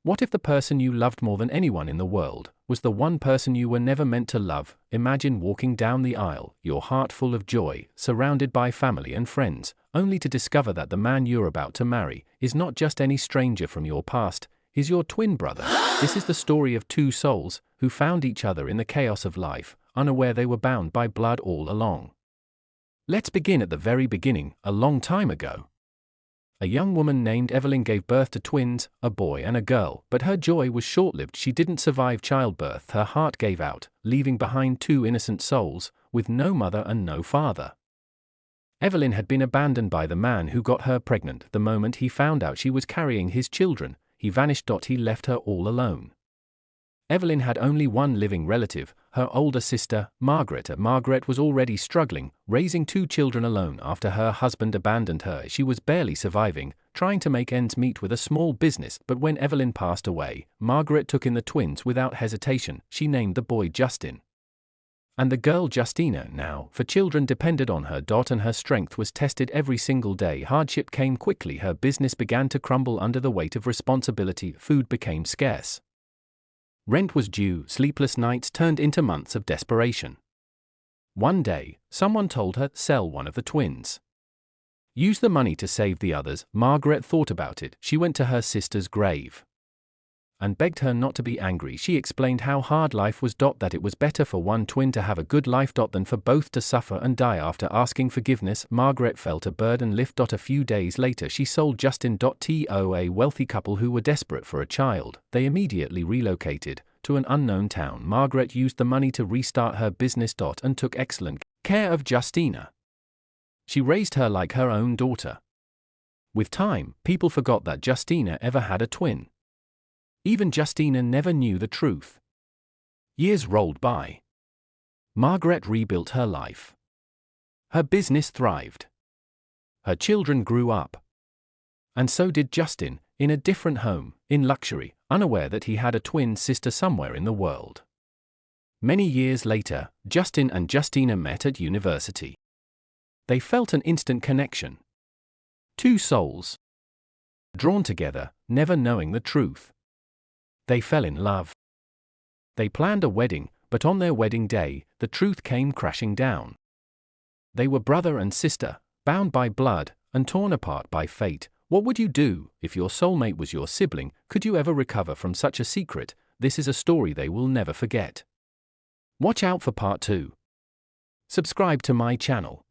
What if the person you loved more than anyone in the world was the one person you were never meant to love? Imagine walking down the aisle, your heart full of joy, surrounded by family and friends, only to discover that the man you're about to marry is not just any stranger from your past, he's your twin brother. This is the story of two souls who found each other in the chaos of life, unaware they were bound by blood all along. Let's begin at the very beginning, a long time ago. A young woman named Evelyn gave birth to twins, a boy and a girl, but her joy was short-lived. She didn't survive childbirth. Her heart gave out, leaving behind two innocent souls, with no mother and no father. Evelyn had been abandoned by the man who got her pregnant. The moment he found out she was carrying his children, he vanished. He left her all alone. Evelyn had only one living relative, her older sister, Margaret. Margaret was already struggling, raising two children alone after her husband abandoned her. She was barely surviving, trying to make ends meet with a small business. But when Evelyn passed away, Margaret took in the twins without hesitation. She named the boy Justin and the girl Justina. Now, for children depended on her. And her strength was tested every single day. Hardship came quickly. Her business began to crumble under the weight of responsibility. Food became scarce. Rent was due. Sleepless nights turned into months of desperation. One day, someone told her, sell one of the twins. Use the money to save the others. Margaret thought about it. She went to her sister's grave and begged her not to be angry. She explained how hard life was. That it was better for one twin to have a good life than for both to suffer and die. After asking forgiveness, Margaret felt a burden lift. A few days later, she sold Justin to a wealthy couple who were desperate for a child. They immediately relocated to an unknown town. Margaret used the money to restart her business. And took excellent care of Justina. She raised her like her own daughter. With time, people forgot that Justina ever had a twin. Even Justina never knew the truth. Years rolled by. Margaret rebuilt her life. Her business thrived. Her children grew up. And so did Justin, in a different home, in luxury, unaware that he had a twin sister somewhere in the world. Many years later, Justin and Justina met at university. They felt an instant connection. Two souls drawn together, never knowing the truth. They fell in love. They planned a wedding, but on their wedding day, the truth came crashing down. They were brother and sister, bound by blood, and torn apart by fate. What would you do if your soulmate was your sibling? Could you ever recover from such a secret? This is a story they will never forget. Watch out for part 2. Subscribe to my channel.